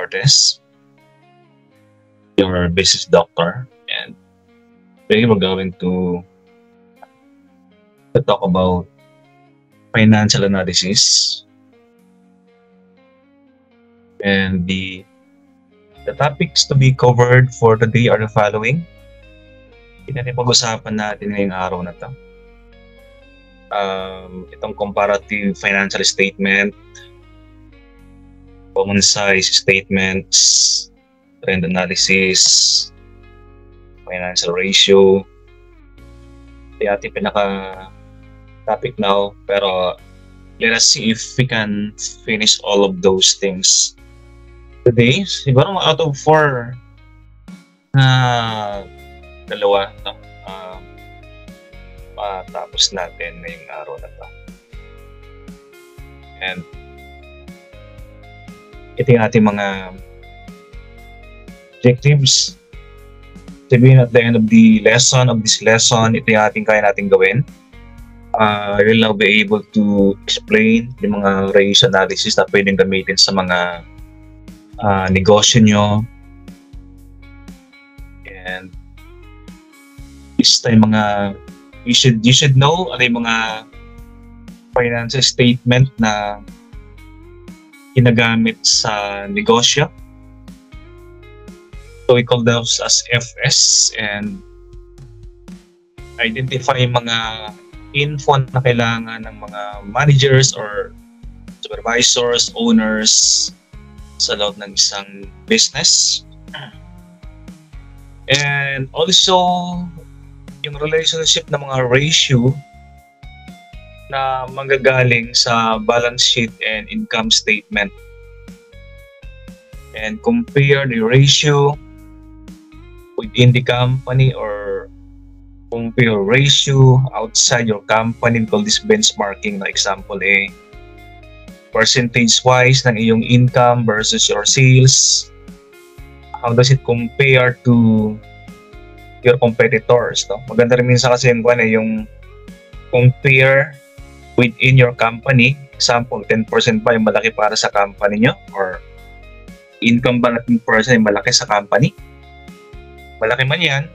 Martes, your business doctor, and today we're going to talk about financial analysis. And the topics to be covered for today are the following. Pag-usapan natin ngayong araw na to. Itong comparative financial statement, common size statements, trend analysis, financial ratio. Ito yung ating pinaka-topic now, pero let us see if we can finish all of those things today. Siguro out of 4 na dalawa, no? Matapos natin ngayong araw na to. And ito yung ating mga objectives. Sabihin at the end of this lesson, ito yung ating kaya natin gawin. We'll now be able to explain yung mga ratio analysis na pwedeng gamitin sa mga negosyo nyo. And this time you should know ano yung mga financial statement na ginagamit sa negosyo. So we call those as FS, and identify mga info na kailangan ng mga managers or supervisors, owners sa loob ng isang business. And also yung relationship ng mga ratio na manggagaling sa balance sheet and income statement, and compare the ratio within the company or compare ratio outside your company. We call this benchmarking. Na example percentage wise ng iyong income versus your sales. How does it compare to your competitors, no? Maganda rin minsan kasi yung compare within your company. Example, 10% ba yung malaki para sa company nyo? Or income ba na 10% yung malaki sa company? Malaki man yan,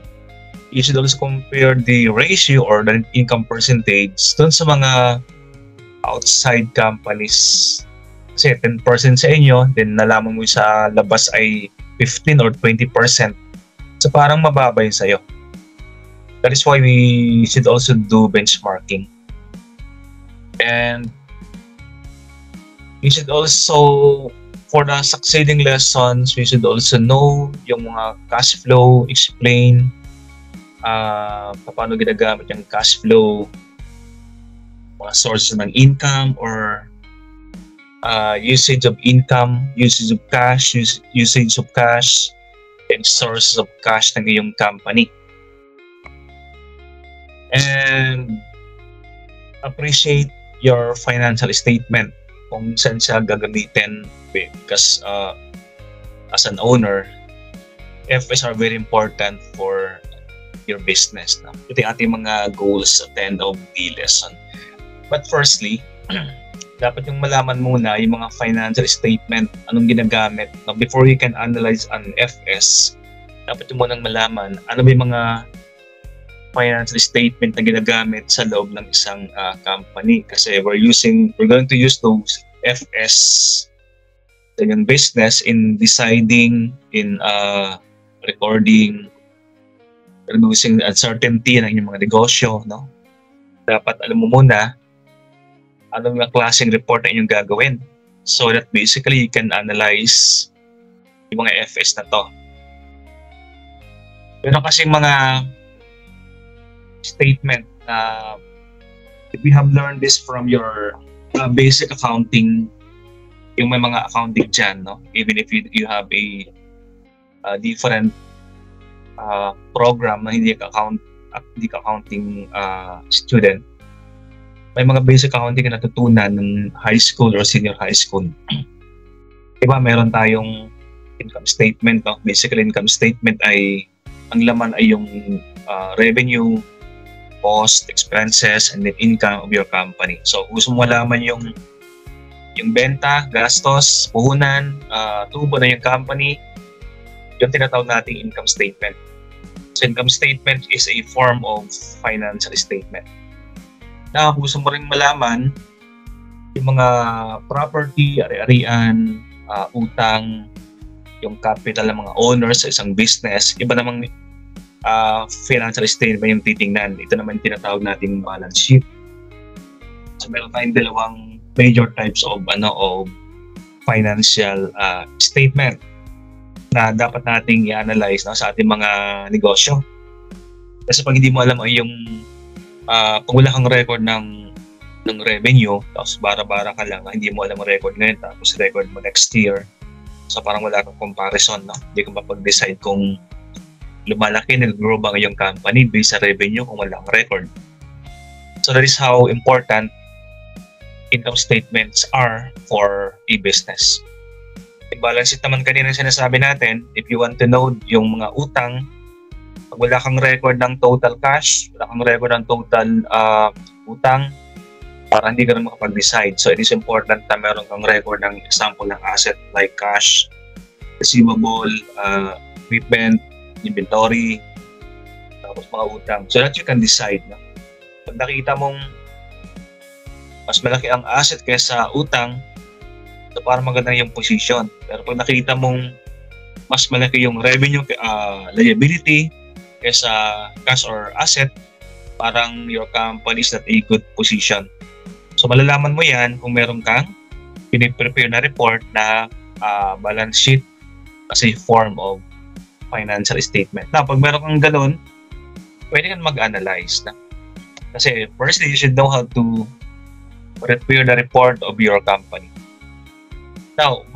you should also compare the ratio or the income percentage dun sa mga outside companies. Kasi 10% sa inyo, then nalaman mo sa labas ay 15 or 20%. So parang mababa yun sa'yo. That is why we should also do benchmarking. And we should also, for the succeeding lessons, we should also know yung mga cash flow, explain paano ginagamit yung cash flow, mga sources ng income or usage of income, usage of cash, and sources of cash ng iyong company. And appreciate your financial statement kung saan siya gagamitin, because as an owner, FS are very important for your business. No? Ito yung ating mga goals at the end of the lesson. But firstly, dapat yung malaman muna yung mga financial statement, anong ginagamit. Now, before you can analyze an FS, dapat yung munang malaman ano ba yung mga financial statement na ginagamit sa loob ng isang company. Kasi we're going to use those FS sa yung business in deciding, in recording, reducing uncertainty ng inyong mga negosyo. No? Dapat alam mo muna anong mga klaseng report na inyong gagawin, so that basically you can analyze yung mga FS na to. Meron kasing mga statement na if you have learned this from your basic accounting, yung may mga accounting dyan, no? Even if you have a different program na hindi ka accounting student, may mga basic accounting na natutunan ng high school or senior high school. Diba, meron tayong income statement. No? Basically, income statement ay, ang laman ay yung revenue, cost, expenses, and net income of your company. So, gusto mo malaman yung yung benta, gastos, puhunan, tubo na yung company, yung tinatawag nating income statement. So income statement is a form of financial statement. Na kung gusto mo rin malaman yung mga property, ari-arian, utang, yung capital ng mga owners sa isang business, iba namang financial statement yung titingnan. Ito naman yung tinatawag nating balance sheet. So meron tayong dalawang major types of financial statement na dapat nating i-analyze sa ating mga negosyo. Kasi pag hindi mo alam ay yung pag wala kang record ng revenue, tapos bara-bara ka lang, hindi mo alam ang record ngayon, tapos record mo next year, so parang wala kang comparison, no? Hindi ka mapag-decide kung lumalaki, nag-grow ba ngayong company based sa revenue kung wala kang record. So that is how important income statements are for a business. Balance sheet naman kanina sinasabi natin, if you want to know yung mga utang, pag wala kang record ng total cash, wala kang record ng total utang, para hindi ka rin makapag-decide. So it is important na meron kang record ng example ng asset like cash, receivable, equipment, inventory, tapos mga utang. So that you can decide. No? Pag nakita mong mas malaki ang asset kaysa utang, so parang maganda yung position. Pero pag nakita mong mas malaki yung revenue, liability kaysa cash or asset, parang your company is not a good position. So malalaman mo yan kung meron kang piniprepare na report na balance sheet as a form of financial statement. Now, pag meron kang ganun, pwede kang mag-analyze. Na? Kasi firstly, you should know how to prepare the report of your company. Now,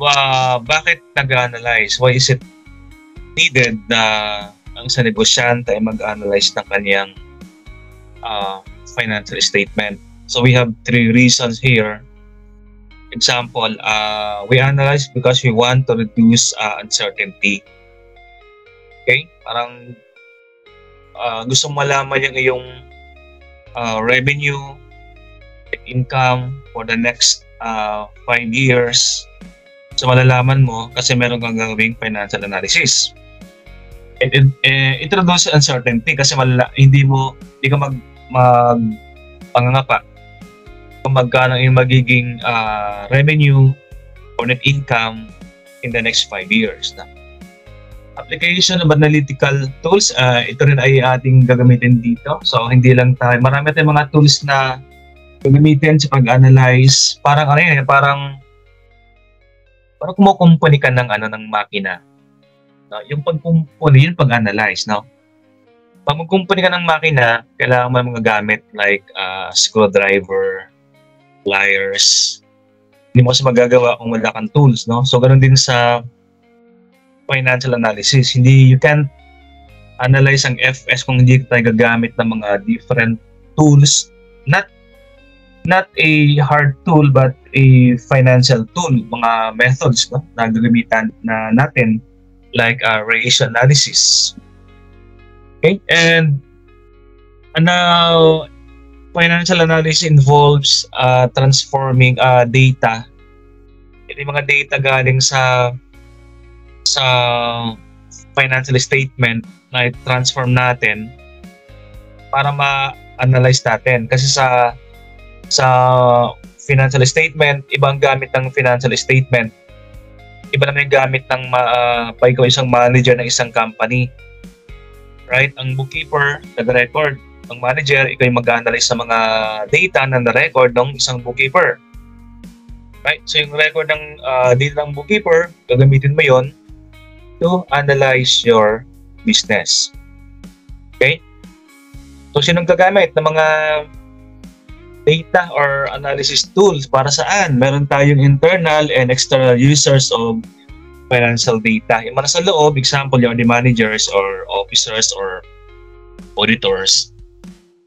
bakit nag-analyze? Why is it needed na ang sa negosyante ay mag-analyze ng kanyang financial statement? So we have 3 reasons here. Example, we analyze because we want to reduce uncertainty. Okay? Parang gusto mo malaman yung iyong revenue, income for the next 5 years. So malalaman mo kasi meron kang gagawing financial analysis. And introduce uncertainty kasi hindi ka pangangapa kung magkano yung magiging revenue or net income in the next 5 years. Na. Application of analytical tools, ito rin ay ating gagamitin dito. So hindi lang tayo, marami tayong mga tools na gagamitin sa pag-analyze. Parang kumukumpuni ka ng makina. No? Yung pagkumpuni, yung pag-analyze, no? Pag magkumpuni ka ng makina, kailangan mo mga gamit like screwdriver, pliers. Hindi mo kasi magagawa kung wala kang tools, no? So, ganun din sa financial analysis. You can't analyze ang FS kung hindi tayo gagamit ng mga different tools. Not a hard tool but a financial tool, mga methods no, na gagamitan na natin like ratio analysis. Okay, and now financial analysis involves transforming data. Ito yung mga data galing sa financial statement na i-transform natin para ma-analyze natin kasi sa financial statement, ibang gamit ng financial statement. Iba naman yung gamit ng pag ikaw isang manager ng isang company. Right? Ang bookkeeper, nag-record. Ang manager, ikaw yung mag-analyze sa mga data na na-record ng isang bookkeeper. Right? So yung record ng data ng bookkeeper, gagamitin mo yon to analyze your business. Okay? So sinong gagamit ng mga data or analysis tools para saan? Meron tayong internal and external users of financial data. Yung mga sa loob, example, yung the managers or officers or auditors.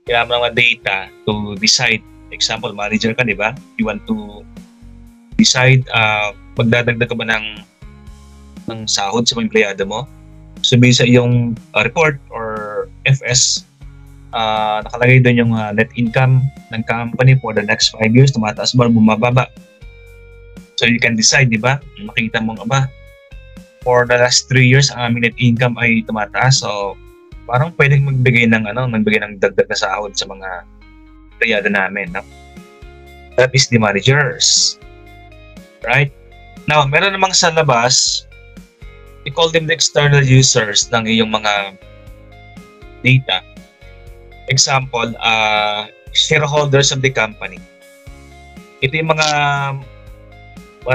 Kaya mga data to decide. Example, manager ka, di ba? You want to decide magdadagdag ka ba ng sahod sa mga empleyado mo. So, based sa iyong report or FS, nakalagay doon yung net income ng company for the next 5 years, tumataas ba o bumababa. So you can decide, di ba? Makita mong, for the last 3 years, ang aming net income ay tumataas. So, parang pwedeng magbigay ng dagdag na sahod sa mga empleyado namin. No? That is the managers. Right? Now, meron namang sa labas, we call them the external users ng iyong mga data. Example, shareholders of the company. Ito yung mga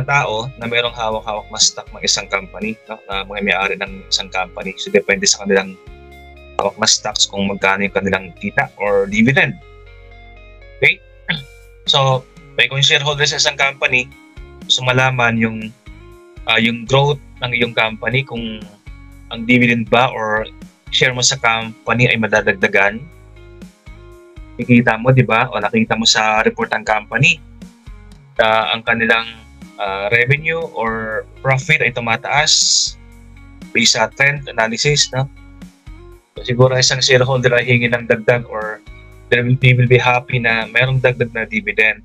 tao na mayroong hawak-hawak na stock ng isang company, no? Na mga may-ari ng isang company. So, depende sa kanilang hawak na stocks kung magkano yung kanilang kita or dividend. Okay? So, kung shareholders sa isang company, gusto malaman yung growth ng iyong company, kung ang dividend ba or share mo sa company ay madadagdagan. Nakikita mo, di ba? O nakita mo sa report ng company na ang kanilang revenue or profit ay tumataas based sa trend analysis, no? So, siguro isang shareholder ay hingi ng dagdag or they will be happy na mayroong dagdag na dividend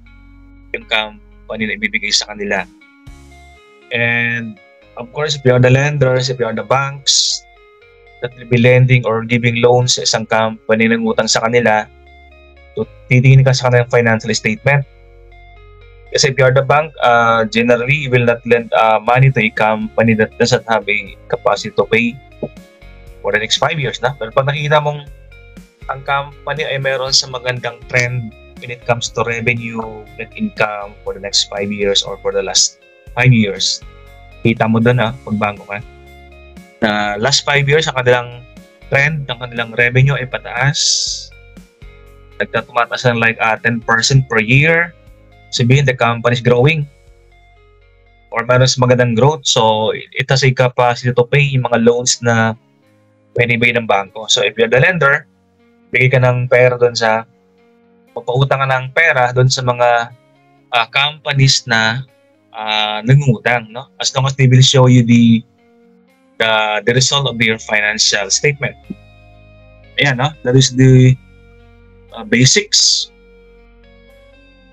yung company na ibibigay sa kanila. And of course, if you are the lenders, if you are the banks that will be lending or giving loans sa isang company ng utang sa kanila, so titingin ka sa kanilang financial statement. Kasi if you are the bank, generally, you will not lend money to a company that doesn't have a capacity to pay for the next 5 years. Na? Pero pag nakikita mong ang company ay meron sa magandang trend when it comes to revenue, net income for the next 5 years or for the last 5 years, kita mo doon pag bangko ka, na last 5 years, ang kanilang trend ng kanilang revenue ay pataas. Nagtatumataas ng like 10% per year. Sabihin, the company is growing or meron sa magandang growth. So, it has a capacity to pay yung mga loans na pwede ibigay ng bangko. So, if you're the lender, bigay ka ng pera doon sa, papautang ka ng pera doon sa mga companies na nangungutang. No? As long as they will show you the result of their financial statement. Ayan, no? That is the basics.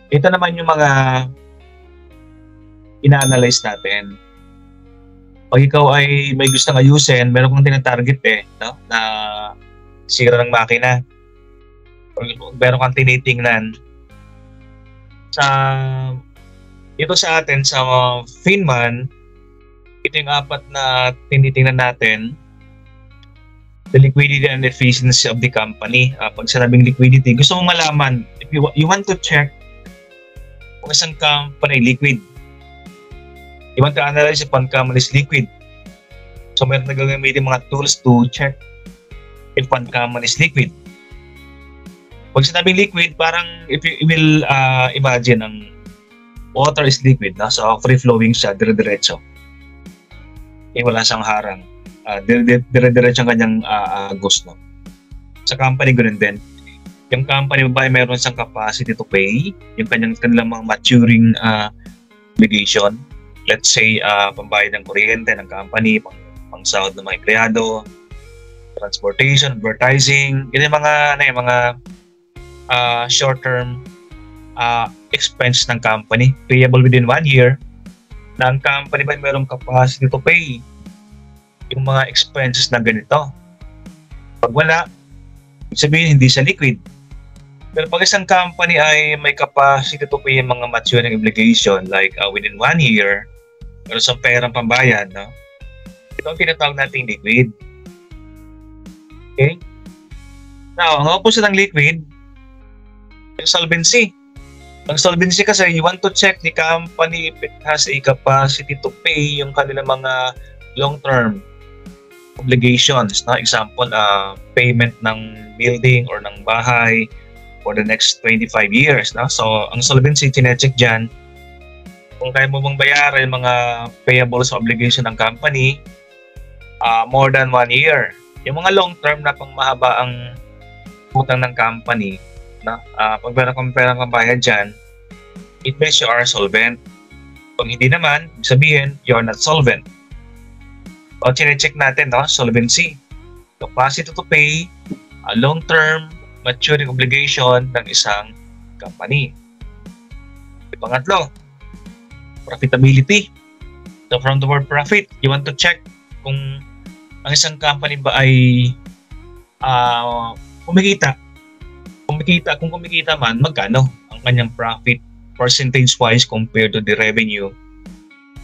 Ito naman yung mga ina-analyze natin. Pag ikaw ay may gustong ayusin, meron kang tinatarget no? Na sira ng makina. Or meron kang tinitingnan. Ito sa atin, sa Finman, ito yung 4 na tinitingnan natin. The liquidity and efficiency of the company. Pag sinabing liquidity, gusto mong malaman, if you want to check kung isang company liquid. You want to analyze if one company is liquid. So, meron na gagamitin mga tools to check if one company is liquid. Pag sinabing liquid, parang if you will imagine ang water is liquid, no? So free-flowing siya, dire-diretso. Wala siyang harang. Dire-diretso ang kanyang agos, no? Sa company, ganoon din. Yung company ba ay meron siyang capacity to pay, yung kanilang mga maturing obligation, let's say pambayad ng kuryente ng company, pangsahod ng mga empleyado, transportation, advertising, yun yung mga short-term expense ng company, payable within 1 year, na ang company ba mayroong capacity to pay yung mga expenses na ganito. Pag wala, sabihin hindi siya liquid. Pero pag isang company ay may capacity to pay yung mga maturing obligation like within 1 year, pero sa perang pambayad, no? Ito ang tinatawag nating liquid. Okay? Now, ang opposite ng liquid, yung solvency. Ang solvency kasi, you want to check the company if it has a capacity to pay yung kanilang mga long-term obligations. No? Example, payment ng building or ng bahay for the next 25 years. No? So, ang solvency, chinecheck dyan, kung kaya mo bang bayaran yung mga payables sa obligation ng company more than 1 year. Yung mga long-term na pang mahaba ang utang ng company, na pag meron kang perang pambayad dyan, it means you are solvent. Kung hindi naman, sabihin, you are not solvent. O, chinecheck natin, no? Solvency. Capacity to pay a long-term maturing obligation ng isang company. Pangatlo, profitability. So from the word profit, you want to check kung ang isang company ba ay kumikita. Kung kumikita man, magkano ang kanyang profit percentage-wise compared to the revenue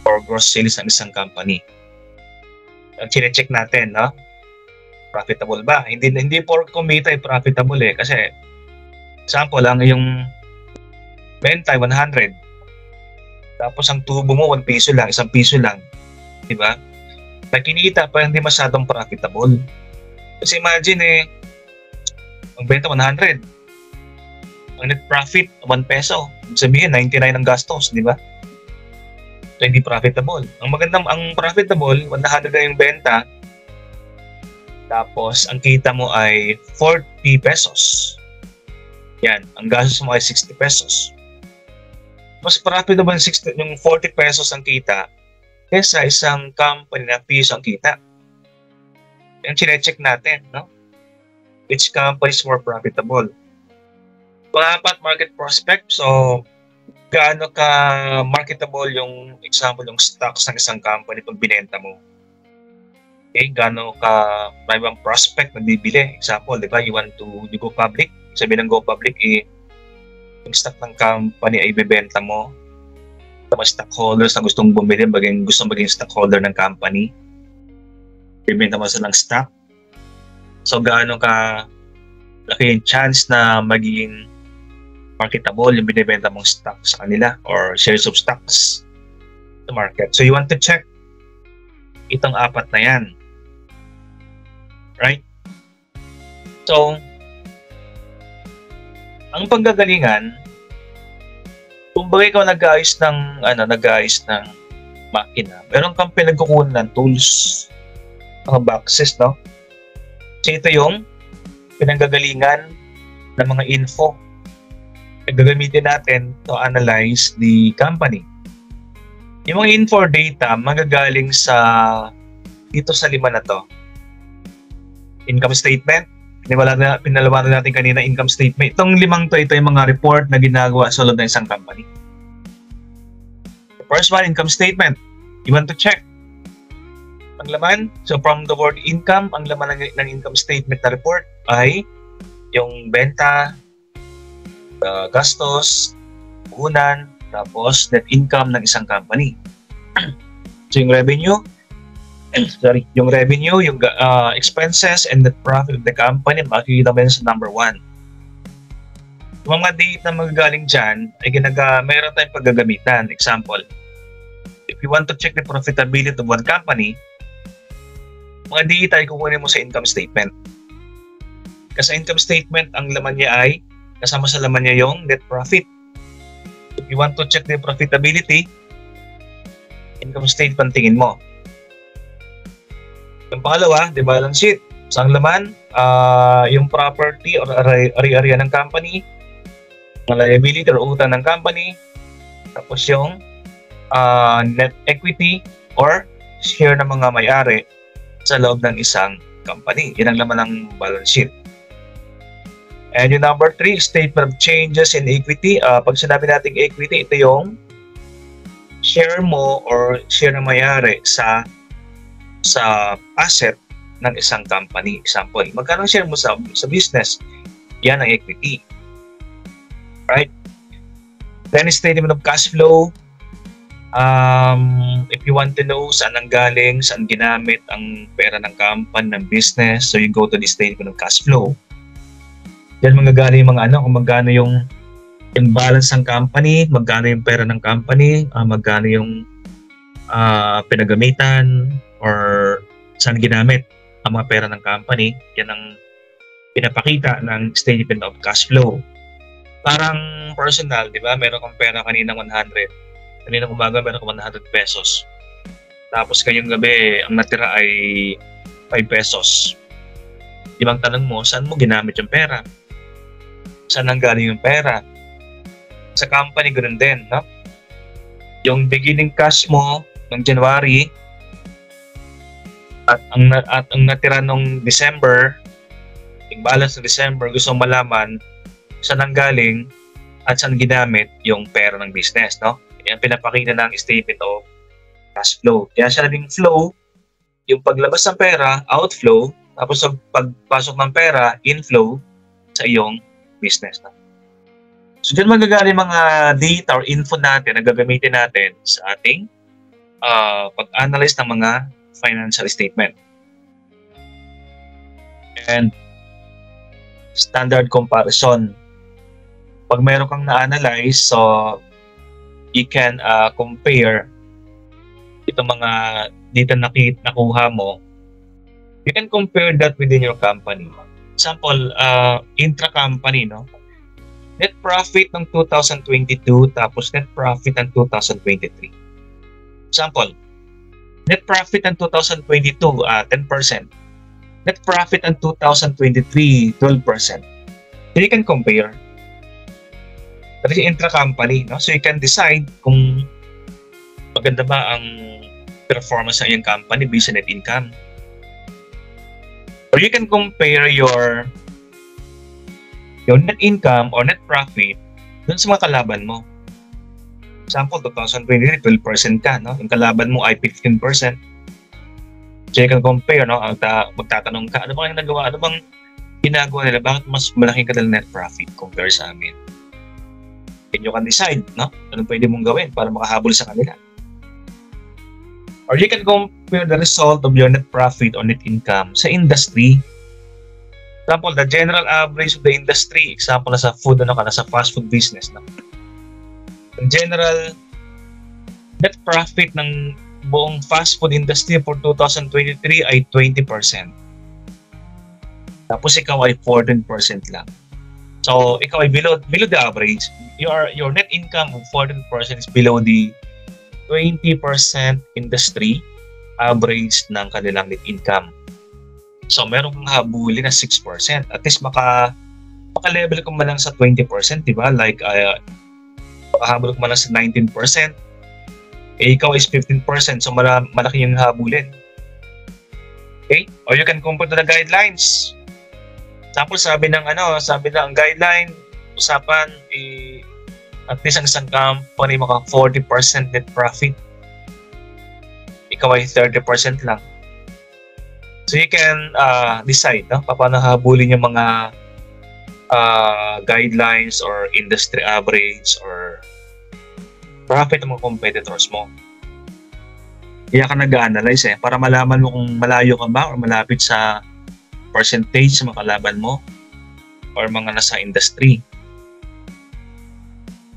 or gross sales ng isang company. Ang chine-check natin, no? Profitable ba? Hindi por kumita ay profitable eh. Kasi, example, ang iyong benta ay 100. Tapos ang tubo mo 1 piso lang, 1 piso lang. Diba? Nakinita pa hindi masyadong profitable. Kasi imagine ang benta 100. Ang net profit 1 peso. Sabihin 99 ang gastos, di ba? So hindi profitable. Ang profitable 100 na yung benta. Tapos ang kita mo ay 40 pesos. Yan, ang gastos mo ay 60 pesos. Mas profitable yung 40 pesos ang kita kesa isang company na piso ang kita. Yung chine-check natin, no? Which company is more profitable? Pangapat, market prospect. So, gaano ka marketable yung example, yung stocks ng isang company pag binenta mo. Okay, gaano ka may bang prospect na bibili. Example, di ba, you go public. Sabi ng go public, yung stock ng company ay bibenta mo. Mga stockholders na gustong bumili, gustong maging stockholder ng company. Bibenta mo silang stock. So, gaano ka laki yung chance na magiging marketable yung binibenta mong stock sa kanila or shares of stocks sa market. So, you want to check itong 4 na yan. Right? So, ang panggagalingan, kung bagay ka nag-aayos ng makina, meron kang pinagkukunan ng tools, mga boxes, no? So, ito yung pinanggagalingan ng mga info na gagamitin natin to analyze the company. Yung mga info or data magagaling dito sa 5 na to. Income statement. Pinalawanan natin kanina income statement. Itong 5 to, ito yung mga report na ginagawa sa loob ng isang company. The first one, income statement. You want to check ang laman. So from the word income, ang laman ng income statement na report ay yung benta, gastos, puhunan, tapos net income ng isang company. So yung revenue, yung expenses and net profit of the company, makikita mo yun sa number 1. Yung mga data na magagaling dyan, ay mayroon tayong paggagamitan. Example, if you want to check the profitability of one company, mga data ay kukunin mo sa income statement. Kasi income statement, ang laman niya ay, kasama sa laman niya yung net profit. If you want to check the profitability, income statement tingin mo. Yung pangalawa, the balance sheet. So ang laman, yung property or ari-arian ng company, mga liability or utang ng company, tapos yung net equity or share ng mga may-ari sa loob ng isang company. Yan ang laman ng balance sheet. And yung number 3, statement of changes in equity. Pag sinabi natin equity, ito yung share mo or share ng may-ari sa asset ng isang company. Example, magkano share mo sa business? Yan ang equity. Right? Then, statement of cash flow. If you want to know saan ang galing, saan ginamit ang pera ng company, ng business, so you go to the statement of cash flow. Yan magagaling yung mga kung magkano yung balance ng company, magkano yung pera ng company, magkano yung pinagamitan or saan ginamit ang mga pera ng company. Yan ang pinapakita ng statement of cash flow. Parang personal, di ba? Meron kang pera kaninang 100. Kaninang umaga meron kang 100 pesos. Tapos ngayong gabi, ang natira ay 5 pesos. Ibang tanong mo, saan mo ginamit yung pera? Saan ang galing yung pera? Sa company, ganoon din, no? Yung beginning cash mo ng January at ang natira nung December, yung balance ng December, gusto malaman saan ang galing at saan ginamit yung pera ng business, no? Yan pinapakita ng statement of cash flow. Kaya siya naging flow, yung paglabas ng pera, outflow, tapos ang pagpasok ng pera, inflow sa iyong business. So dyan magagaling mga data or info natin na gagamitin natin sa ating pag-analyze ng mga financial statement. And standard comparison. Pag mayroon kang na-analyze, so you can compare itong mga data nakuha mo. You can compare that within your company. Example, intra-company, no? Net profit ng 2022 tapos net profit ng 2023. Example, net profit ng 2022, 10%. Net profit ng 2023, 12%. So you can compare. That is intra-company, no? So you can decide kung maganda ba ang performance ng iyong company based on net income. Or you can compare your net income or net profit dun sa mga kalaban mo. Example, 2023, 12% ka, no? Yung kalaban mo ay 15%. So you can compare, no? Magtatanong ka, ano bang ginagawa? Ano bang ginagawa nila? Bakit mas malaki ka net profit compare sa amin? And you can decide, no? Anong pwede mong gawin para makahabol sa kanila. Or you can compare the result of your net profit or net income sa industry. Example, the general average of the industry. Example, nasa food, nasa fast food business. No? The general net profit ng buong fast food industry for 2023 ay 20%. Tapos ikaw ay 14% lang. So, ikaw ay below the average. Your net income of 14% is below the 20% industry average ng kanilang net income. So, meron kang habulin na 6%. At least maka-level ka man lang sa 20%, di ba? Like, makahabol ka man lang sa 19%. Eh, ikaw is 15%. So, malaki yung habulin. Okay? Or you can compare to the guidelines. Example, sabi ng guideline, usapan, at least ang isang company maka 40% net profit. Ikaw ay 30% lang. So you can decide, no? Paano habulin yung mga guidelines or industry average or profit ng mga competitors mo. Kaya ka nag-analyze para malaman mo kung malayo ka ba or malapit sa percentage sa mga kalaban mo or mga nasa industry.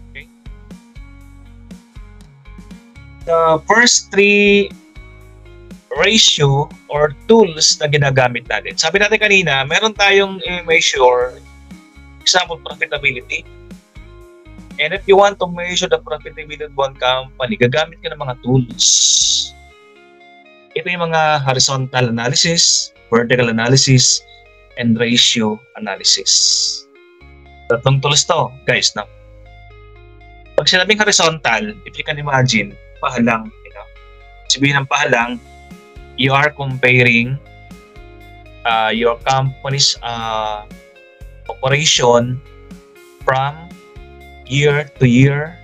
Okay. The first three ratio or tools na ginagamit natin. Sabi natin kanina, meron tayong measure, example, profitability. And if you want to measure the profitability of one company, gagamit ka ng mga tools. Ito yung mga horizontal analysis, vertical analysis, and ratio analysis. Tatlong tools to, guys. No? Pag sinabing horizontal, if you can imagine, pahalang. Sabihin ng pahalang, you are comparing your company's operation from year-to-year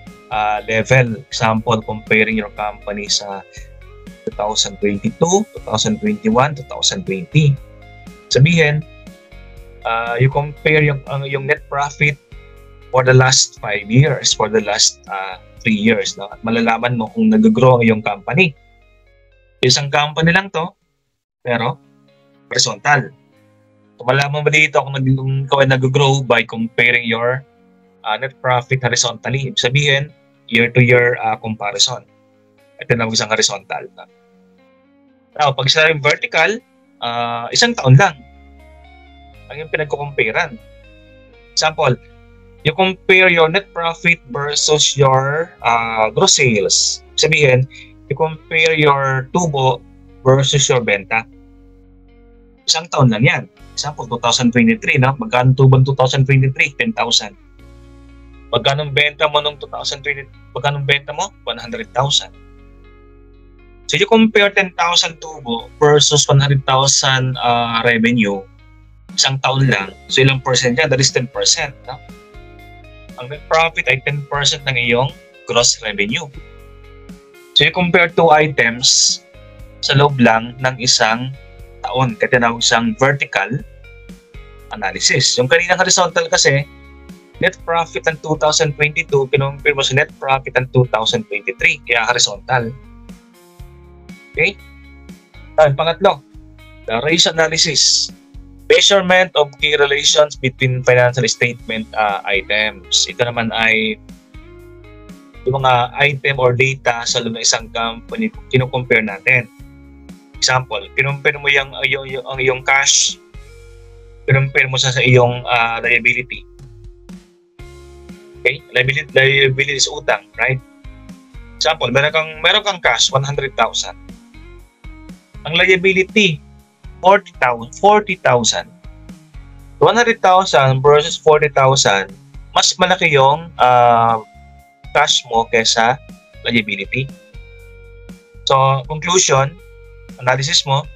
level. Example, comparing your company sa 2022, 2021, 2020. Sabihin, you compare yung net profit for the last 5 years, for the last 3 years. No? At malalaman mo kung nag-grow ang iyong company. Isang company lang to, pero horizontal. So, malaman mo dito kung ikaw ay nag-grow by comparing your net profit horizontally. Ibig sabihin, year-to-year comparison. Ito na isang horizontal. Now, pag sinabing vertical, isang taon lang ang yung pinagkukumparan. Example, you compare your net profit versus your gross sales. Sabihin, you compare your tubo versus your benta. Isang taon lang yan. Example, 2023, no? Magkano tubo ng 2023? 10,000. Magkano benta mo nung 2020? Magkano benta mo? 100,000. So you compare 10,000 tubo versus 100,000 revenue, isang taon lang. So ilang percent yan? That is 10%. No? Ang net profit ay 10% ng iyong gross revenue. So you compare two items sa loob lang ng isang taon. Kaya tinawag siyang vertical analysis. Yung kaninang horizontal kasi, net profit ng 2022, kinumpir mo sa net profit ng 2023. Kaya horizontal. Okay? Pangatlo, the ratio analysis. Measurement of key relations between financial statement items. Ito naman ay yung mga item or data sa loob ng isang company kino-compare natin. Example, kinumpare mo yung iyong cash, kinumpare mo sa iyong liability. Okay? Liability is utang, right? Example, meron kang cash 100,000. Ang liability 40,000. 100,000 versus 40,000, mas malaki yung cash mo kesa liability. So, conclusion, analysis mo,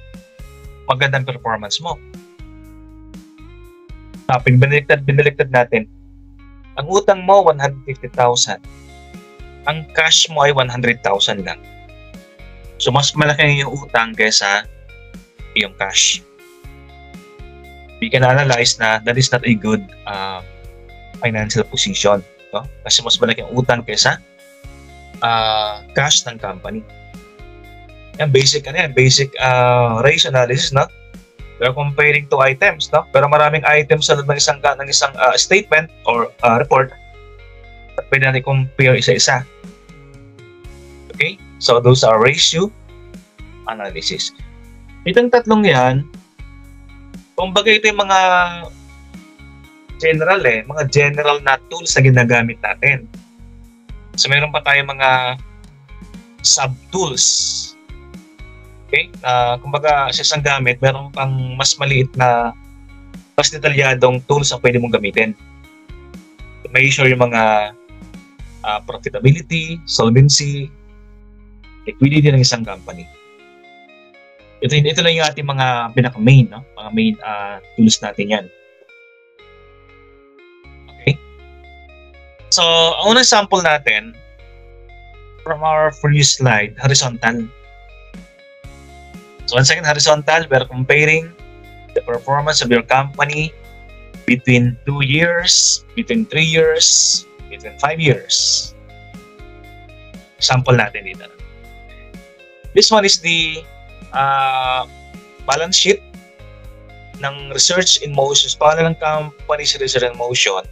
magandang performance mo. Binaliktad natin. Ang utang mo, 150,000. Ang cash mo ay 100,000 lang. So, mas malaki yung utang kesa yung cash. We can analyze na that is not a good financial position. No? Kasi mas malaki ang utang kesa cash ng company. Yan, basic ratio analysis, no? We're comparing two items, no? Pero maraming items sa loob ng isang statement or report at pwede natin compare isa-isa. Okay? So, those are ratio analysis. Itong tatlong yan, kumbaga ito yung mga general na tools na ginagamit natin. So, meron pa tayong mga sub-tools. Okay? Kumbaga, sa isang gamit, meron pang mas maliit na, mas detalyadong tools ang pwede mong gamitin. Measure yung mga profitability, solvency, liquidity ng isang company. Ito lang yung ating mga pinaka-main, no? Mga main tools natin yan. So, ang unang sample natin from our previous slide, horizontal. So, once again, horizontal, we're comparing the performance of your company between 2 years, between 3 years, between 5 years. Sample natin dito. This one is the balance sheet ng Research in Motion. Pangalan ng company si Research in Motion.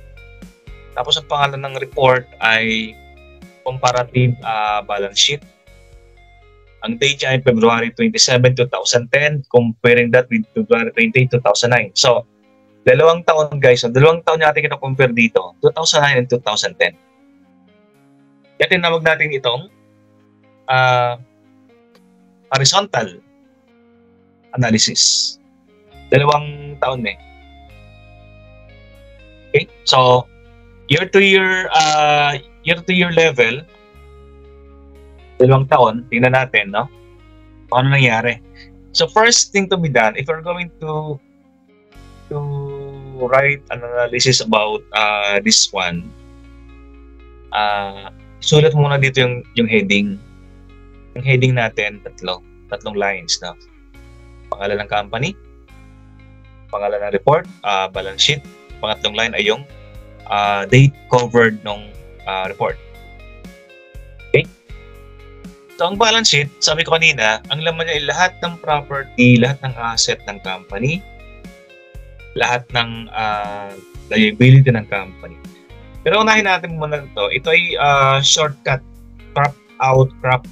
Tapos ang pangalan ng report ay comparative balance sheet. Ang date niya ay February 27, 2010, comparing that with February 28, 2009. So, dalawang taon guys. So, dalawang taon natin kina-compare dito, 2009 and 2010. Kaya tinawag natin itong horizontal analysis. Dalawang taon eh. Okay? So, year to year level, dalawang taon, tingnan natin, no? Ano nangyari? So, first thing to be done, if you're going to write an analysis about this one, sulat muna dito yung heading. Yung heading natin, tatlong lines, no? Pangalan ng company, pangalan ng report, balance sheet. Pangatlong line ay yung date covered ng report. Okay? So, ang balance sheet, sabi ko kanina, ang laman niya ay lahat ng property, lahat ng asset ng company, lahat ng liability ng company. Pero unahin natin muna ito. Ito ay shortcut, crop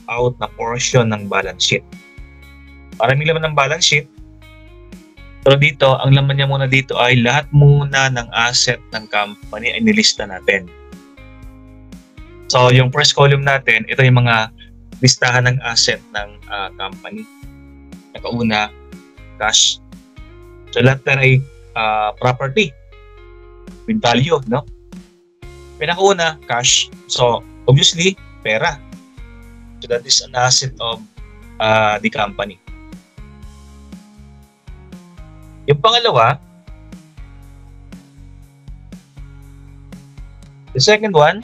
out na portion ng balance sheet. Maraming laman ng balance sheet. Pero dito, ang laman niya muna dito ay lahat muna ng asset ng company ay nilista natin. So, yung first column natin, ito yung mga listahan ng asset ng company. Nakauna, cash. So, lahat na ay property with value, no? Pinakauna, cash. So, obviously, pera. So, that is an asset of the company. Yung pangalawa, the second one,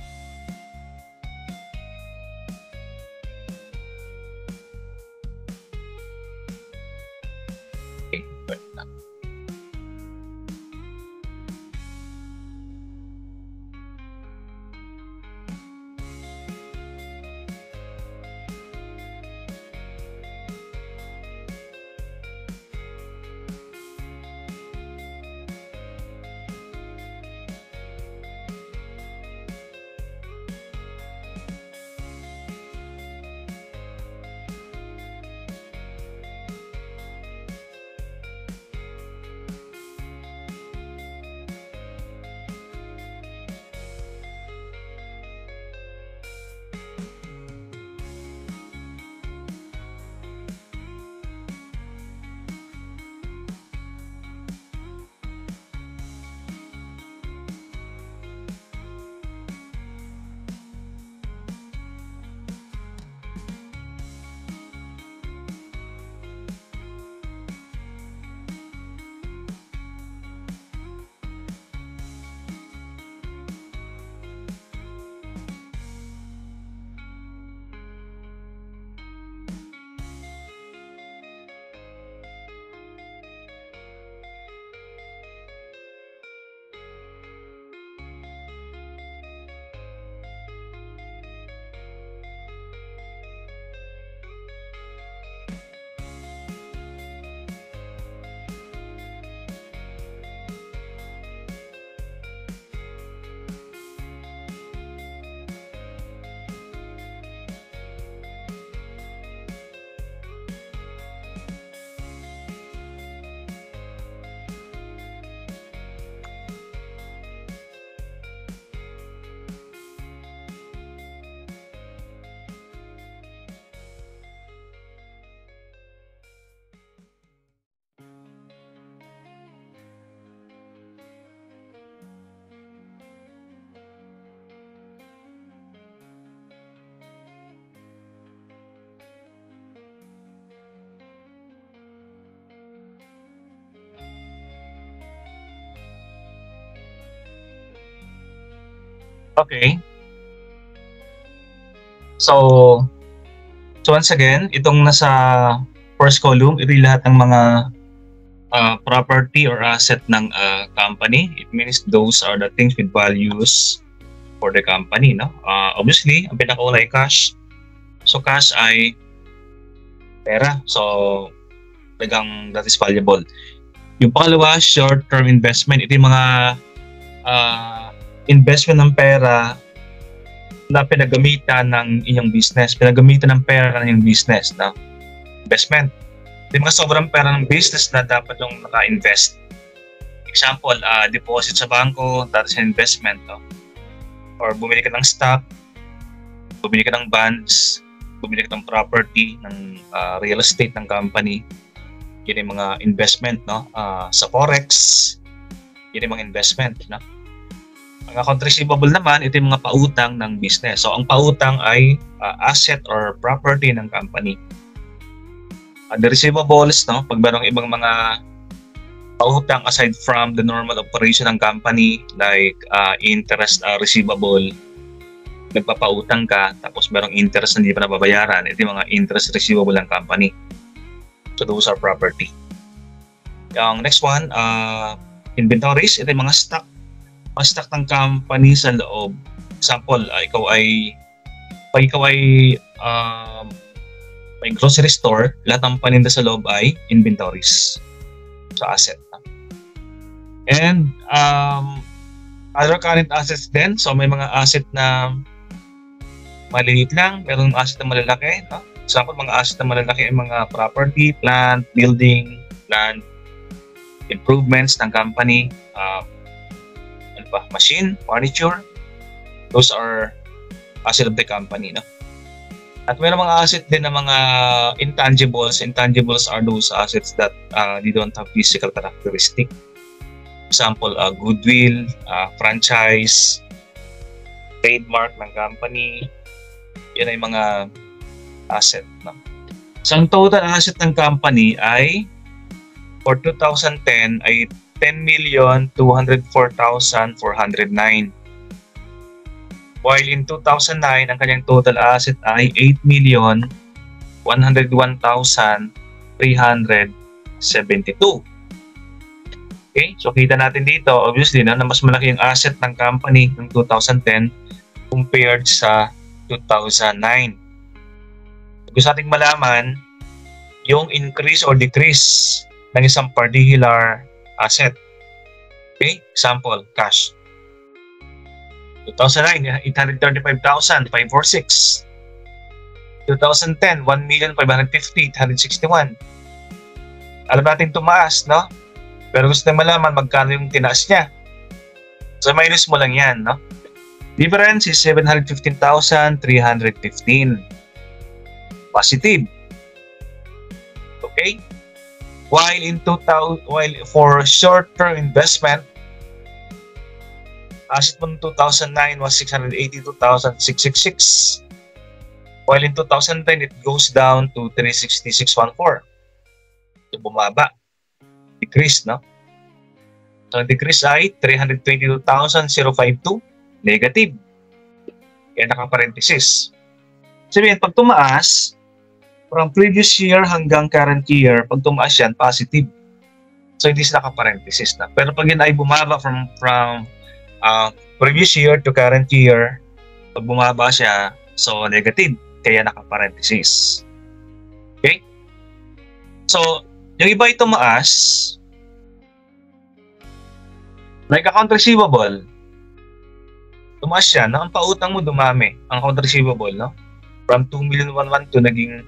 Okay. So once again, itong nasa first column, ito yung lahat ng mga property or asset ng company. It means those are the things with values for the company, no? Obviously, ang pinakauna ay cash. So cash ay pera. So that is valuable. Yung pangalawa, short-term investment. Ito yung mga investment ng pera na pinagamitan ng inyong business, pinagamitan ng pera ng inyong business na investment. Yung mga sobrang pera ng business na dapat yung naka-invest. Example, deposit sa bangko, that is an investment. No? Or bumili ka ng stock, bumili ka ng bonds, bumili ka ng property, ng real estate ng company. Yun yung mga investment, no? Sa forex, yun yung mga investment, no? Ang account receivable naman, ito yung mga pautang ng business. So, ang pautang ay asset or property ng company. The receivables, no? Pag merong ibang mga pautang aside from the normal operation ng company, like interest receivable, nagpapautang ka, tapos merong interest na hindi pa nababayaran, ito yung mga interest receivable ng company. So, those are property. Yung next one, inventories, ito yung mga stock ng company sa loob. Example, pag ikaw ay may grocery store, lahat ng paninda sa loob ay inventories. So, asset. And other current assets din. So, may mga asset na maliliit lang, merong asset na malalaki. No? Example, mga asset na malalaki ay mga property, plant, building, land, improvements ng company, machine, furniture. Those are asset of the company. No? At mayroon mga asset din na mga intangibles. Intangibles are those assets that they don't have physical characteristic. Example, goodwill, franchise, trademark ng company. Yan ay mga asset. No? So, ang total asset ng company ay for 2010 ay 10,204,409. While in 2009, ang kanyang total asset ay 8,101,372. Okay? So, kita natin dito, obviously, na mas malaki yung asset ng company ng 2010 compared sa 2009. Gusto nating malaman yung increase or decrease ng isang particular asset. Okay? Example, cash. 2009, 835,546. 2010, 1,550,861. Alam natin tumaas, no? Pero gusto na malaman magkano yung tinaas niya. So, minus mo lang yan, no? Difference is 715,315. Positive. Okay? While for short-term investment, asset mo in 2009 was 682,666. While in 2010, it goes down to 366,114. So, bumaba. Decrease, no? So, ang decrease ay 322,052. Negative. Kaya naka-parenthesis. Sabihin, pag tumaas, from previous year hanggang current year, pag tumaas yan, positive. So, hindi sila naka-parenthesis na. Pero pag yun ay bumaba from previous year to current year, pag bumaba siya, so negative. Kaya naka-parenthesis. Okay? So, yung iba ay tumaas, like account receivable, tumaas siya, no? Ang pautang mo dumami, ang account receivable, no? From 2,112 naging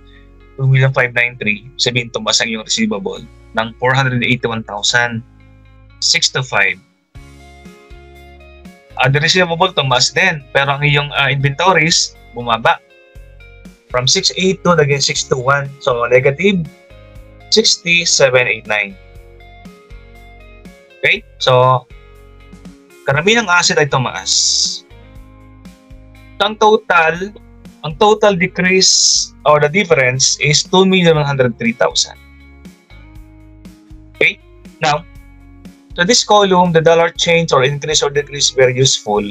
2,593, sabihin tumaas ang iyong receivable ng 481,625. The receivable tumaas din, pero ang iyong inventories bumaba. From 682 naging 621, so negative 60,789. Okay? So, karamihan ng asset ay tumaas. Ang total decrease or the difference is 2,103,000. Okay? Now, so this column, the dollar change or increase or decrease, very useful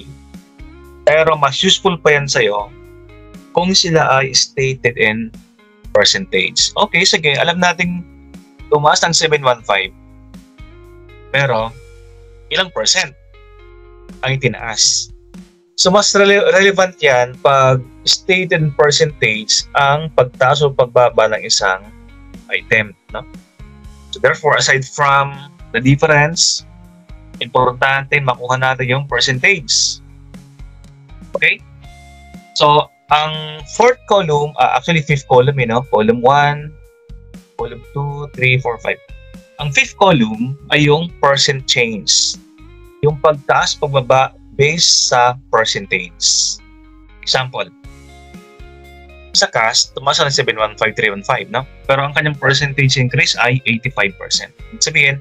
Pero mas useful pa yan sa'yo kung sila ay stated in percentage. Okay, sige, alam nating tumaas ng 715. Pero, ilang percent ang itinaas? So, mas relevant yan pag stated in percentage ang pagtaas o pagbaba ng isang item. No? So, therefore, aside from the difference, importante makuha natin yung percentage. Okay? So, ang fourth column, actually fifth column, column 1, column 2, 3, 4, 5. Ang fifth column ay yung percent change. Yung pagtaas, pagbaba based sa percentage. Example, sa cash, tumaas ng 715,315, no? Pero ang kanyang percentage increase ay 85%. Ibig sabihin,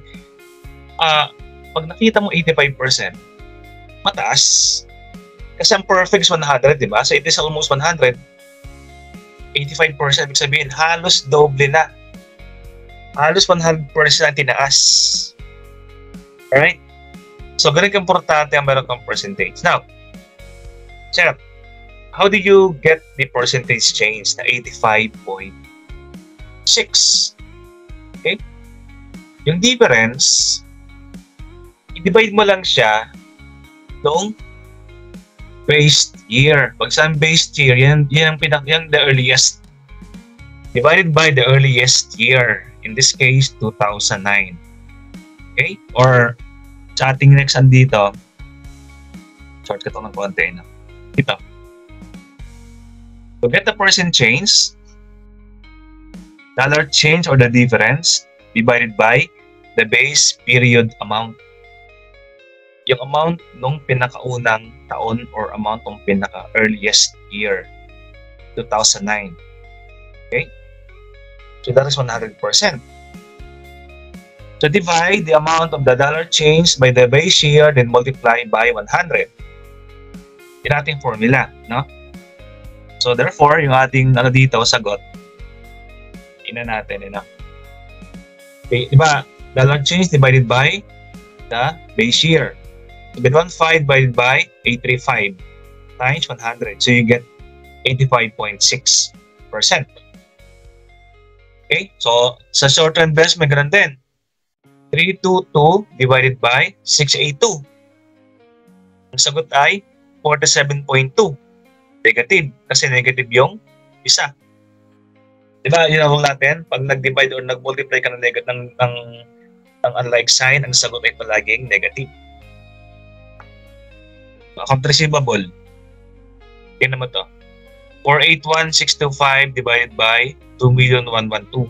pag nakita mo 85%, mataas. Kasi ang perfect is 100, di ba? So it is almost 100. 85%, ibig sabihin, halos doble na. Halos 100% ang tinaas. Alright? So, ganun importante ang meron kang percentage. Now, Sir, how did you get the percentage change na 85.6? Okay? Yung difference, i-divide mo lang siya noong based year. Pag saan based year, yan ang yung the earliest. Divided by the earliest year. In this case, 2009. Okay? Or sa ating next andito, shortcut ko ng konti. No? Ito. To get the percent change, dollar change or the difference divided by the base period amount. Yung amount nung pinakaunang taon or amount nung pinaka-earliest year, 2009. Okay? So that is 100%. So divide the amount of the dollar change by the base year, then multiply by 100. Yung ating formula, no? So therefore, yung ating dito, sagot, ina natin, Okay, diba? Dollar change divided by the base year. 715 divided by 835 times 100. So you get 85.6%. Okay? So, sa short-term investment, ganun din. 322 divided by 682. Ang sagot ay 47.2. Negative. Kasi negative yung isa. Diba, yun ang natin, pag nag-divide or nag-multiply ka ng unlike sign, ang sagot ay palaging negative. Account receivable. Tingnan mo to. 481,625 divided by 2,112.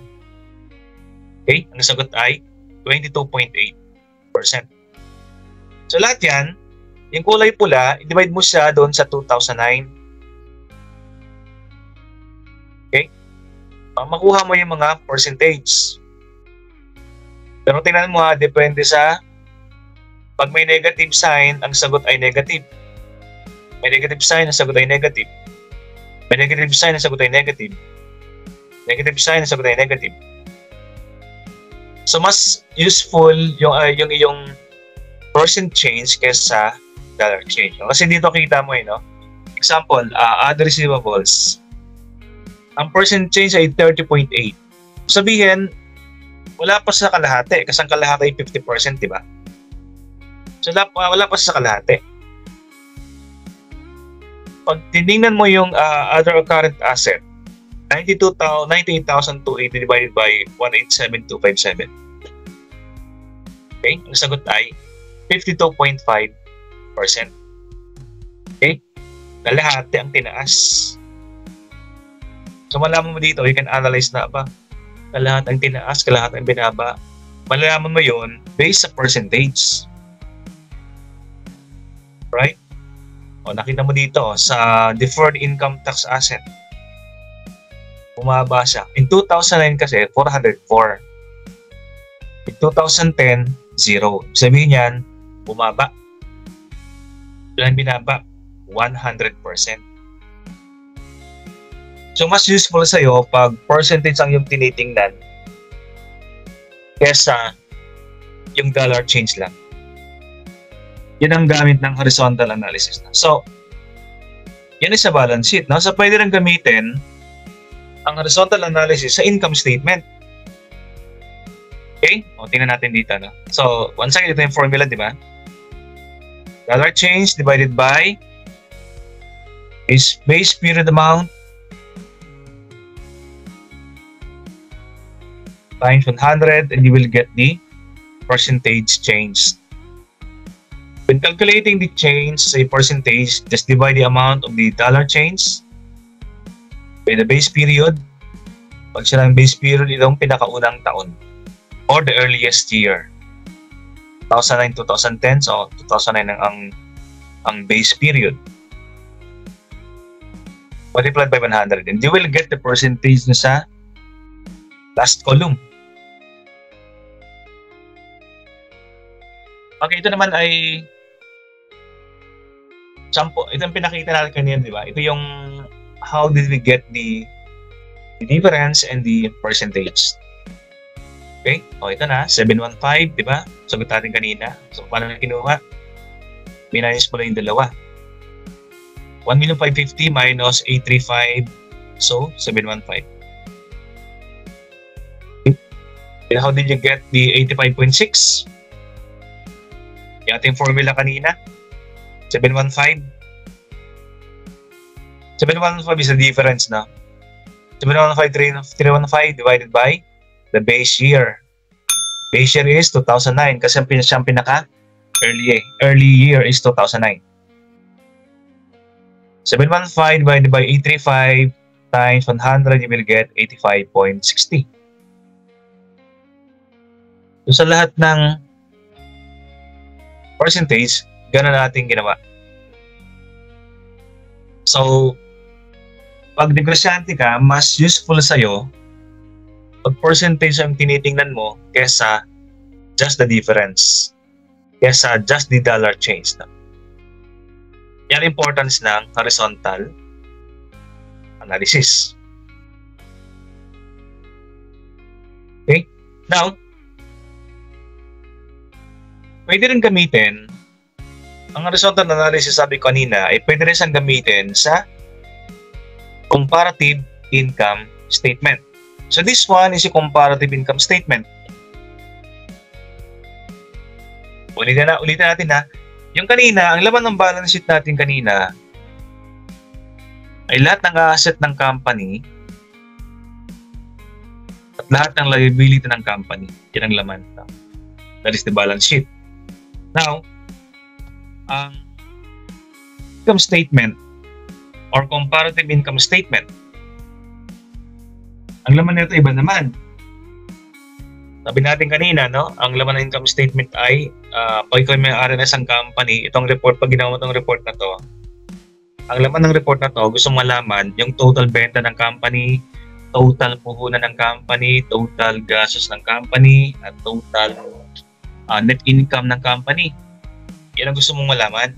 Okay? Ang sagot ay 22.8%. So lahat yan, yung kulay pula, i-divide mo siya doon sa 2009. Okay? Makuha mo yung mga percentage. Pero tingnan mo depende sa pag may negative sign, ang sagot ay negative. May negative sign, ang sagot ay negative. May negative sign, ang sagot ay negative. Negative sign, ang sagot ay negative. So, mas useful yung iyong percent change kesa dollar change. Kasi dito kita mo, Example, other receivables. Ang percent change ay 30.8. Sabihin, wala pa sa kalahati. Kasi ang kalahati ay 50%, di ba? So, wala pa sa kalahati. Pag tinignan mo yung other current asset, 98,280 divided by 187,257. Okay? Ang sagot ay 52.5%. Okay? Kalahati ang tinaas. So, malaman mo dito, you can analyze na ba? Kalahati ang tinaas, kalahati ang binaba. Malalaman mo yun based sa percentage. Right? O, nakita mo dito, sa deferred income tax asset, bumaba siya. In 2009 kasi, 404. In 2010, 0. Sabihin niyan, bumaba. Ilan binaba? 100%. So, mas useful sa'yo pag percentage ang yung tinitingnan kesa yung dollar change lang. Yun ang gamit ng horizontal analysis na. So, Yan is sa balance sheet. No? So, pwede rin gamitin ang horizontal analysis sa income statement. Okay? O, tingnan natin dito. No? So, once again, ito yung formula, di ba? Dollar change divided by is base period amount times 100, and you will get the percentage change. When calculating the change sa percentage, just divide the amount of the dollar change by the base period. Pag siya ng base period, itong pinakaunang taon or the earliest year. 2009, 2010, so 2009 ang base period. Multiplied by 100, and you will get the percentage na sa last column. Okay, ito naman ay sample. Ito yung pinakita natin kanina, di ba? Ito yung how did we get the difference and the percentage. Okay? O, ito na. 715, di ba? Sagot natin kanina. So, paano na kinuha? Minus mo lang yung dalawa. 1,550,000 minus 835. So, 715. Okay. And how did you get the 85.6? Yung ating formula kanina. 715. 715 is the difference, no? 715, 315 divided by the base year. Base year is 2009 kasi siyang pinaka early year is 2009. 715 divided by 835 times 100, you will get 85.60. So sa lahat ng percentage, gano'n natin ginawa. So, pag negosyante ka, mas useful sa'yo pag percentage ang tinitingnan mo kesa just the difference, kesa just the dollar change. Yan importance ng horizontal analysis. Okay? Now, pwede rin gamitin ang horizontal analysis, sabi ko kanina, ay pwede rin siyang gamitin sa comparative income statement. So this one is a comparative income statement. Ulitin natin ha. Yung kanina, ang laman ng balance sheet natin kanina ay lahat ng asset ng company at lahat ng liability ng company. Yan ang laman. That is the balance sheet. Now, ang income statement or comparative income statement, ang laman nito iba naman. Sabi natin kanina, no? Ang laman ng income statement ay pag ikaw may-ari ng isang company, itong report, pag ginawa mo itong report na to, ang laman ng report na to, gusto mo malaman yung total benta ng company, total puhunan ng company, total gastos ng company, at total net income ng company. Yan ang gusto mong malaman.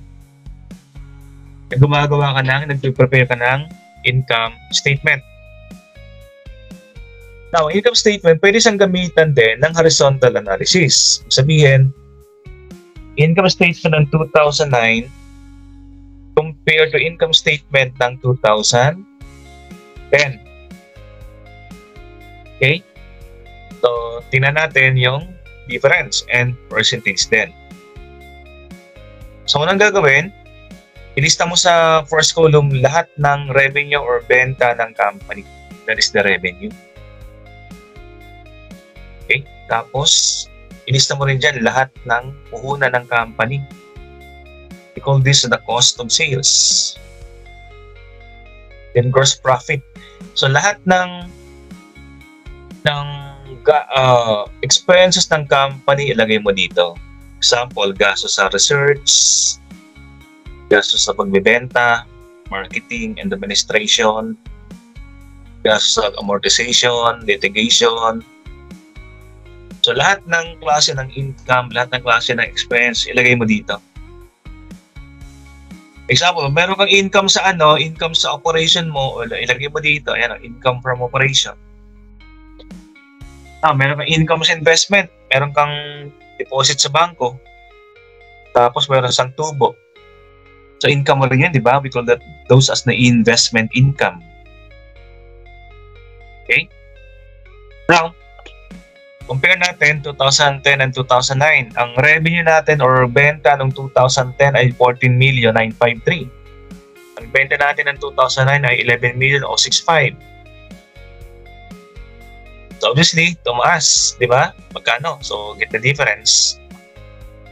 Gumagawa ka nagpe-prepare ka ng income statement. Now, income statement, pwede siyang gamitan din ng horizontal analysis. Sabihin, income statement ng 2009 compared to income statement ng 2010. Okay? So, tingnan natin yung difference and percentage din. So, unang gagawin, ilista mo sa first column lahat ng revenue or benta ng company. That is the revenue. Okay? Tapos, ilista mo rin dyan lahat ng puhunan ng company. We call this the cost of sales. Then, gross profit. So, lahat ng expenses ng company, ilagay mo dito. Example, gastos sa research, gastos sa pagbebenta, marketing and administration, gastos sa amortization, litigation. So lahat ng klase ng income, lahat ng klase ng expense, ilagay mo dito. Example, meron kang income sa income sa operation mo, ilagay mo dito, ayan, income from operation. Meron kang income sa investment, meron kang deposit sa bangko, tapos meron sang tubo. So income mo rin yun, di ba? We call those as the investment income. Okay? Now, compare natin 2010 and 2009. Ang revenue natin or benta noong 2010 ay 14,953,000. Ang benta natin ng 2009 ay 11,065,000. So obviously, tumaas, di ba? Magkano? So get the difference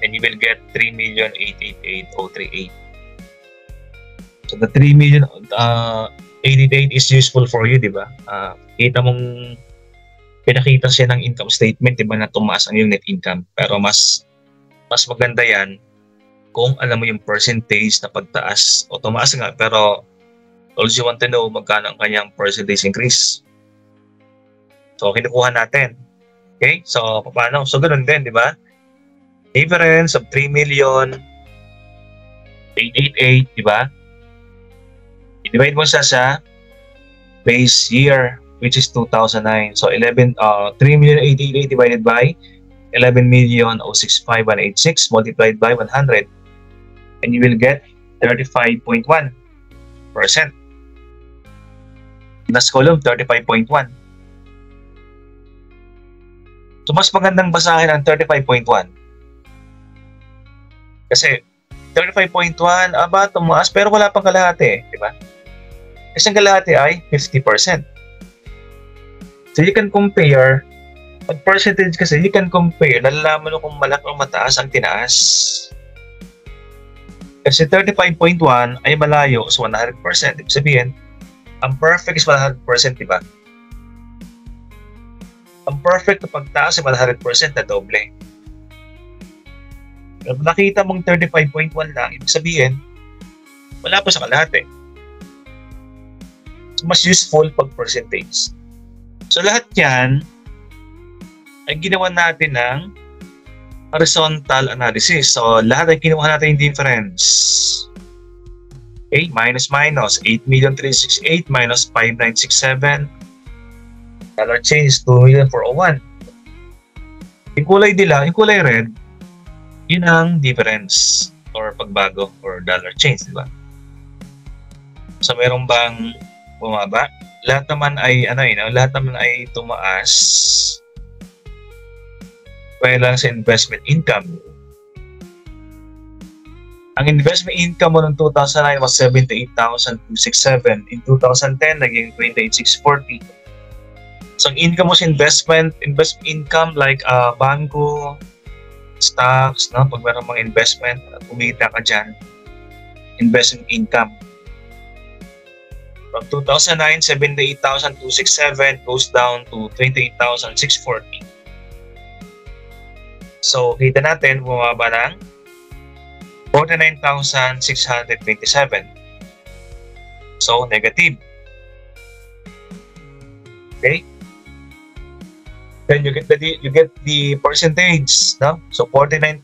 and you will get 3,888,038. So the 3,888 is useful for you, di ba? Kita mong pinakita siya ng income statement, di ba, na tumaas ang yung net income. Pero mas maganda yan kung alam mo yung percentage na pagtaas o tumaas nga, pero also you want to know magkano ang kanyang percentage increase. So, kinukuha natin. Okay? So, paano? So, ganun din, di ba? Difference of 3,888,000, di ba? I-divide mo siya sa base year, which is 2009. So, 3,888,000 divided by 11,065,186 multiplied by 100. And you will get 35.1%. Last column, 35.1. So, mas magandang basahin ang 35.1. Kasi, 35.1, tumaas, pero wala pang kalahati, di ba? Kasi ang kalahati ay 50%. So, you can compare, pag percentage kasi, you can compare, nalalaman mo kung malaki o mataas ang tinaas. Kasi 35.1 ay malayo sa 100%. Ibig sabihin, ang perfect is 100%, di ba? Ang perfect na pagtaas ay 100% na doble. Pero nakita mong 35.1 lang, ibig sabihin, wala pa sa kalahati. So, mas useful pag percentage. So lahat yan ay ginawa natin ng horizontal analysis. So lahat ay kinuha natin yung difference. Okay, minus, 8,368 minus 5,967. Dollar change, 2,401. Yung kulay dila, yung kulay red, yun ang difference or pagbago or dollar change, di ba? So meron bang bumaba? Lahat naman ay lahat naman ay tumaas. Kaya lang sa investment income. Ang investment income mo noong 2009 was 78,267. In 2010, naging 28,640. So, ang income mo sa investment income like bangko, stocks, no? Pag meron mga investment, kumita ka dyan. Investment income. From 2009, 78,267 goes down to 28,640. So, kita natin, bumaba ng 49,627. So, negative. Okay? Then you get the percentage, no? So 49,000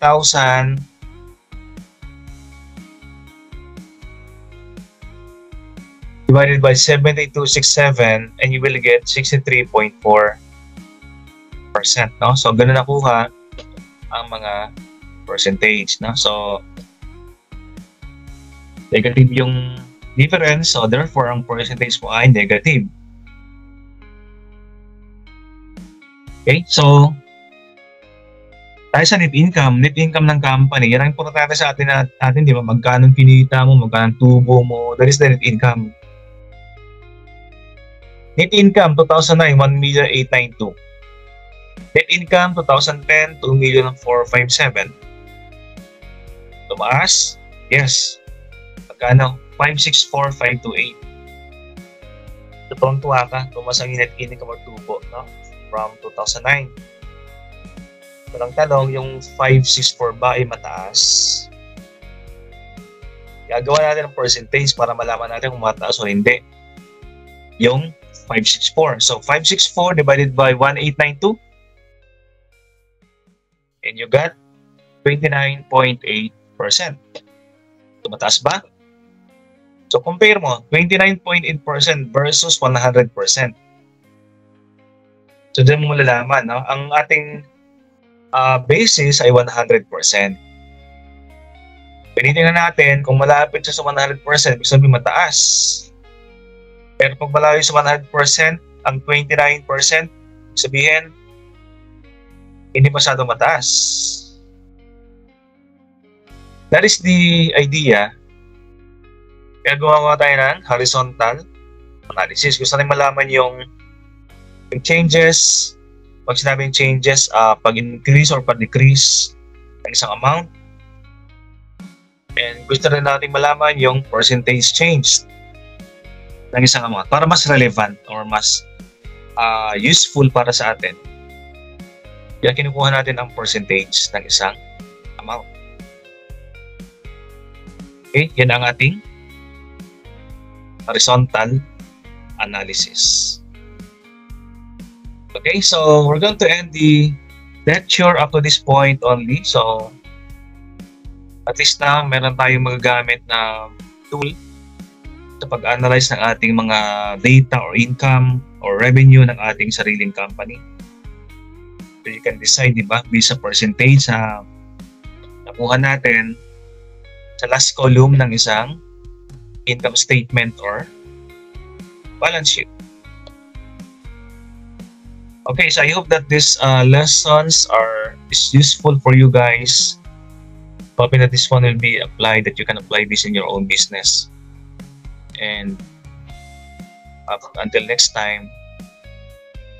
divided by 7267 and you will get 63.4%, no? So ganun nakuha ang mga percentage, no? So negative yung difference, so therefore ang percentage mo ay negative. Okay, so tayo sa net income ng company, yan ang importante sa atin, di ba? Magkano kinita mo, magkano tubo mo, that is the net income. Net income 2009, 1,892,000. Net income 2010, 2,457,000. Tumaas? Yes. Magkano? 564,528. So, tuwang-tuwa ka, tumaas ang net income or tubo, no? From 2009. Walang tanong, yung 564 ba ay mataas? Gagawa natin ng percentage para malaman natin kung mataas o hindi. Yung 564. So 564 divided by 1,892 and you got 29.8%. So mataas ba? So compare mo, 29.8% versus 100%. So dyan mo malalaman, no? Ang ating basis ay 100%. Tinitingnan natin kung malapit siya sa 100%, ibig sabihin mataas. Pero pag malayo sa 100%, ang 29%, sabihin, hindi masyadong mataas. That is the idea. Kaya gumawa tayo ng horizontal analysis. Gusto natin malaman yung changes. Pag sinabing changes, pag-increase or pag-decrease ng isang amount. And gusto rin natin malaman yung percentage change ng isang amount para mas relevant or mas useful para sa atin. Kaya kinukuha natin ang percentage ng isang amount. Okay, yan ang ating horizontal analysis. Okay, so we're going to end the lecture up to this point only. So, at least na meron tayong magagamit na tool sa pag-analyze ng ating mga data or income or revenue ng ating sariling company. So, you can decide, di ba, based sa percentage na nakuha natin sa last column ng isang income statement or balance sheet. Okay, so I hope that these lessons is useful for you guys. Hoping that this one will be applied, that you can apply this in your own business. And until next time,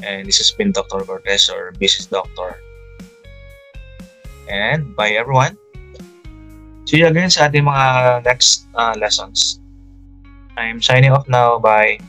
and this has been Dr. Cortez, or Business Doctor. And bye everyone. See you again sa ating mga next lessons. I'm signing off now. Bye.